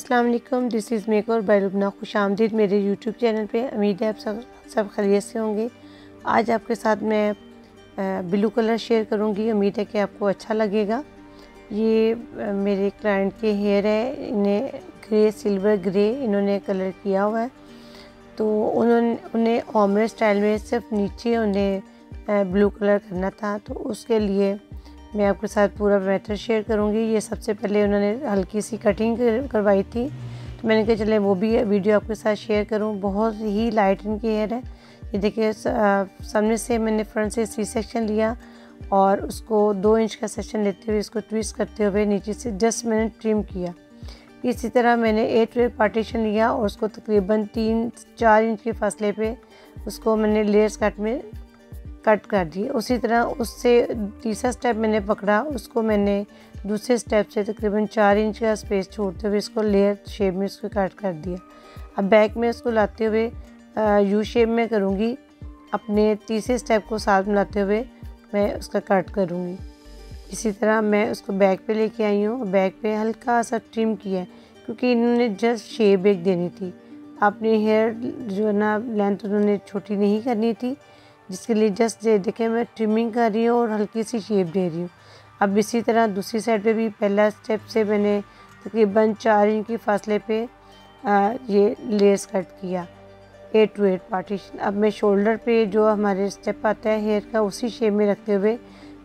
अस्सलाम वालेकुम, this is makeover by Lubna. खुशामदीद मेरे यूट्यूब चैनल पे। उम्मीद है आप सब खैरियत से होंगे। आज आपके साथ मैं ब्लू कलर शेयर करूंगी। उम्मीद है कि आपको अच्छा लगेगा। ये मेरे क्लाइंट के हेयर है, इन्हें ग्रे सिल्वर ग्रे इन्होंने कलर किया हुआ है। तो उन्हें ओमरे स्टाइल में सिर्फ नीचे उन्हें ब्लू कलर करना था, तो उसके लिए मैं आपके साथ पूरा मेथड शेयर करूंगी। ये सबसे पहले उन्होंने हल्की सी कटिंग करवाई थी, तो मैंने कहा चले वो भी वीडियो आपके साथ शेयर करूं। बहुत ही लाइट इनकी हेयर है। ये देखिए, सामने से मैंने फ्रंट से सी सेक्शन लिया और उसको 2 इंच का सेक्शन लेते हुए इसको ट्विस्ट करते हुए नीचे से जस्ट मैंने ट्रिम किया। इसी तरह मैंने 8 वे पार्टीशन लिया और उसको तकरीबन 3-4 इंच के फासले पे उसको मैंने लेयर्स कट में कट कर दिए। उसी तरह उससे तीसरा स्टेप मैंने पकड़ा, उसको मैंने दूसरे स्टेप से तकरीबन 4 इंच का स्पेस छोड़ते हुए इसको लेयर शेप में इसको कट कर दिया। अब बैक में इसको लाते हुए यू शेप में करूँगी। अपने तीसरे स्टेप को साथ मिलाते हुए मैं उसका कट करूँगी। इसी तरह मैं उसको बैक पे लेके आई हूँ। बैक पे हल्का सा ट्रिम किया है क्योंकि इन्होंने जस्ट शेप एक देनी थी। अपनी हेयर जो है ना लेंथ उन्होंने छोटी नहीं करनी थी, जिसके लिए जस्ट देखें मैं ट्रिमिंग कर रही हूँ और हल्की सी शेप दे रही हूँ। अब इसी तरह दूसरी साइड पे भी पहला स्टेप से मैंने तकरीबन 4 इंच के फासले पे ये लेयर्स कट किया, 8 to 8 पार्टीशन। अब मैं शोल्डर पे जो हमारे स्टेप आता है हेयर का, उसी शेप में रखते हुए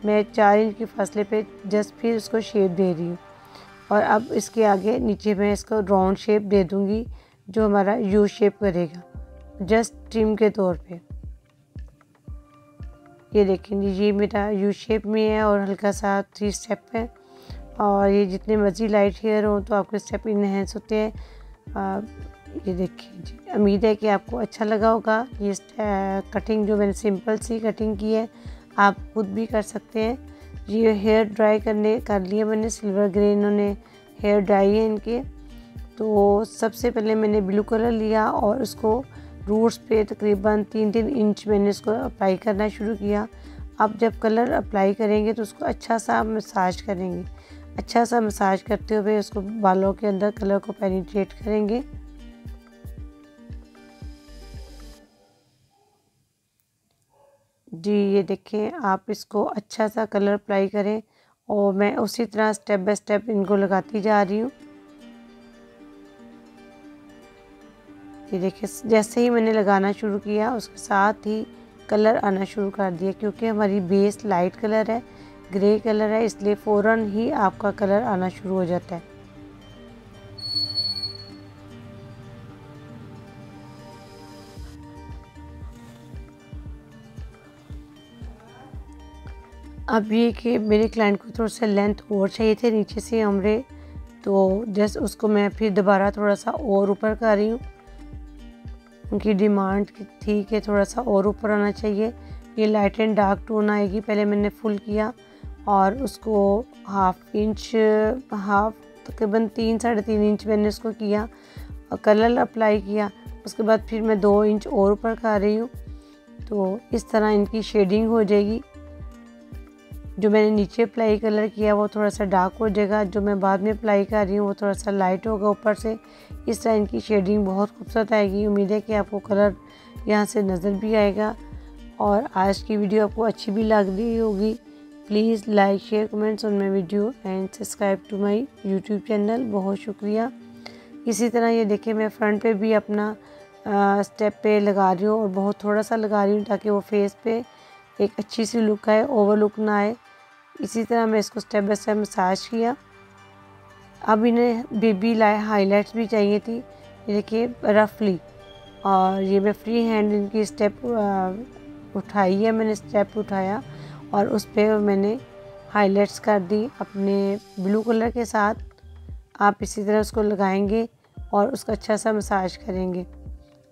मैं 4 इंच के फासले पे जस्ट फिर उसको शेप दे रही हूँ। और अब इसके आगे नीचे मैं इसको राउंड शेप दे दूँगी जो हमारा यू शेप करेगा, जस्ट ट्रिम के तौर पे। ये देखेंगे, ये मेरा यू शेप में है और हल्का सा 3 स्टेप है। और ये जितने मर्जी लाइट हेयर हो तो आपके स्टेप इनहेंस होते हैं। ये देखिए जी, उम्मीद है कि आपको अच्छा लगा होगा। ये कटिंग जो मैंने सिंपल सी कटिंग की है, आप खुद भी कर सकते हैं। ये हेयर ड्राई कर लिए मैंने, सिल्वर ग्रे इन्होंने हेयर ड्राई है इनके। तो सबसे पहले मैंने ब्लू कलर लिया और उसको रूट्स पे तकरीबन 3-3 इंच मैंने इसको अप्लाई करना शुरू किया। अब जब कलर अप्लाई करेंगे तो उसको अच्छा सा मसाज करेंगे। अच्छा सा मसाज करते हुए उसको बालों के अंदर कलर को पेनिट्रेट करेंगे। जी ये देखें, आप इसको अच्छा सा कलर अप्लाई करें और मैं उसी तरह स्टेप बाय स्टेप इनको लगाती जा रही हूँ। ये देखिए, जैसे ही मैंने लगाना शुरू किया उसके साथ ही कलर आना शुरू कर दिया। क्योंकि हमारी बेस लाइट कलर है, ग्रे कलर है, इसलिए फ़ौरन ही आपका कलर आना शुरू हो जाता है। अब ये कि मेरे क्लाइंट को थोड़ा सा लेंथ और चाहिए थे नीचे से ओमरे, तो जस्ट उसको मैं फिर दोबारा थोड़ा सा और ऊपर कर रही हूँ। उनकी डिमांड थी कि थोड़ा सा और ऊपर आना चाहिए। ये लाइट एंड डार्क टोन आएगी। पहले मैंने फुल किया और उसको हाफ तकरीबन 3-3.5 इंच मैंने उसको किया और कलर अप्लाई किया। उसके बाद फिर मैं 2 इंच और ऊपर कर रही हूँ। तो इस तरह इनकी शेडिंग हो जाएगी। जो मैंने नीचे अप्लाई कलर किया वो थोड़ा सा डार्क हो जाएगा, जो मैं बाद में अप्लाई कर रही हूँ वो थोड़ा सा लाइट होगा ऊपर से। इस तरह इनकी शेडिंग बहुत खूबसूरत आएगी। उम्मीद है कि आपको कलर यहाँ से नज़र भी आएगा। और आज की वीडियो आपको अच्छी भी लग रही होगी। Please like share comments on my video and subscribe to my YouTube channel. बहुत शुक्रिया। इसी तरह ये देखिए, मैं फ्रंट पे भी अपना स्टेप पे लगा रही हूँ और बहुत थोड़ा सा लगा रही हूँ ताकि वो फेस पे एक अच्छी सी लुक आए, ओवर लुक ना आए। इसी तरह मैं इसको स्टेप बाय स्टेप मसाज किया। अब इन्हें बेबी हाईलाइट्स भी चाहिए थी। ये देखिए रफली, और ये मैं फ्री हैंड इनकी स्टेप उठाई है, मैंने स्टेप उठाया और उस पर मैंने हाईलाइट्स कर दी अपने ब्लू कलर के साथ। आप इसी तरह उसको लगाएंगे और उसका अच्छा सा मसाज करेंगे।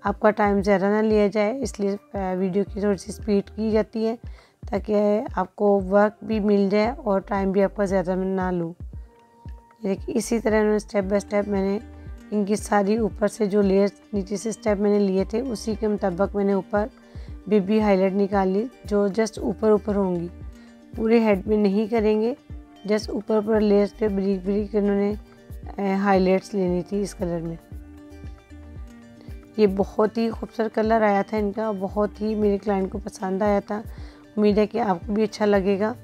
आपका टाइम ज़्यादा ना लिया जाए, इसलिए वीडियो की थोड़ी सी स्पीड की जाती है ताकि आपको वर्क भी मिल जाए और टाइम भी आपका ज़्यादा ना लूँ। देखिए, इसी तरह स्टेप बाय स्टेप मैंने इनकी सारी ऊपर से जो लेयर नीचे से स्टेप मैंने लिए थे उसी के मुताबिक मैंने ऊपर बेबी हाईलाइट निकाली, जो जस्ट ऊपर ऊपर होंगी। पूरे हेड में नहीं करेंगे, जस्ट ऊपर ऊपर लेयर्स पे बारीक बारीक इन्होंने हाइलाइट्स लेनी थी इस कलर में। ये बहुत ही खूबसूरत कलर आया था इनका, बहुत ही मेरे क्लाइंट को पसंद आया था। उम्मीद है कि आपको भी अच्छा लगेगा।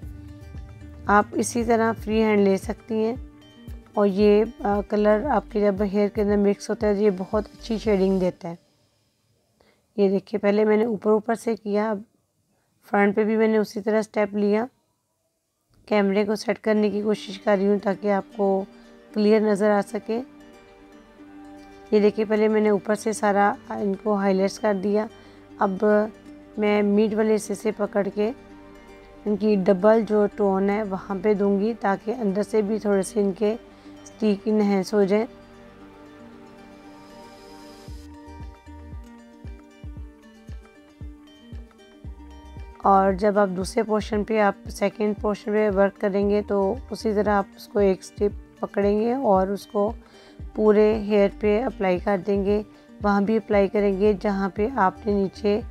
आप इसी तरह फ्री हैंड ले सकती हैं और ये कलर आपके जब हेयर के अंदर मिक्स होता है तो ये बहुत अच्छी शेडिंग देता है। ये देखिए, पहले मैंने ऊपर ऊपर से किया, अब फ्रंट पे भी मैंने उसी तरह स्टेप लिया। कैमरे को सेट करने की कोशिश कर रही हूँ ताकि आपको क्लियर नज़र आ सके। ये देखिए, पहले मैंने ऊपर से सारा इनको हाइलाइट्स कर दिया। अब मैं मिड वाले हिस्से से पकड़ के इनकी डबल जो टोन है वहाँ पे दूंगी ताकि अंदर से भी थोड़े से इनके स्टिक इनहेंस हो जाए। और जब आप दूसरे पोर्शन पे आप सेकंड पोर्शन पे वर्क करेंगे तो उसी तरह आप उसको एक स्टिप पकड़ेंगे और उसको पूरे हेयर पे अप्लाई कर देंगे। वहाँ भी अप्लाई करेंगे जहाँ पे आपने नीचे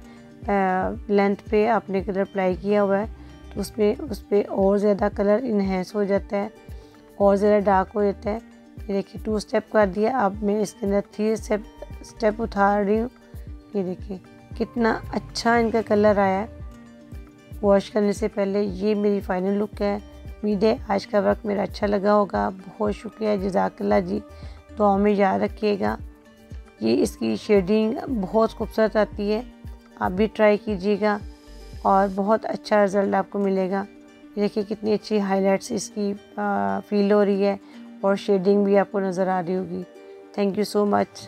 लेंथ पे आपने कलर अप्लाई किया हुआ है, तो उस पर और ज़्यादा कलर इन्हेंस हो जाता है और ज़्यादा डार्क हो जाता है। ये देखिए 2 स्टेप कर दिया, अब मैं इसके अंदर 3 स्टेप उतार रही हूँ। ये देखिए कितना अच्छा इनका कलर आया है वॉश करने से पहले। ये मेरी फाइनल लुक है। उम्मीद है आज का वर्क मेरा अच्छा लगा होगा। बहुत शुक्रिया, जज़ाकल्लाह जी। दुआ में याद रखिएगा। ये इसकी शेडिंग बहुत खूबसूरत आती है, आप भी ट्राई कीजिएगा और बहुत अच्छा रिज़ल्ट आपको मिलेगा। देखिए कितनी अच्छी हाइलाइट्स इसकी फील हो रही है और शेडिंग भी आपको नज़र आ रही होगी। Thank you so much.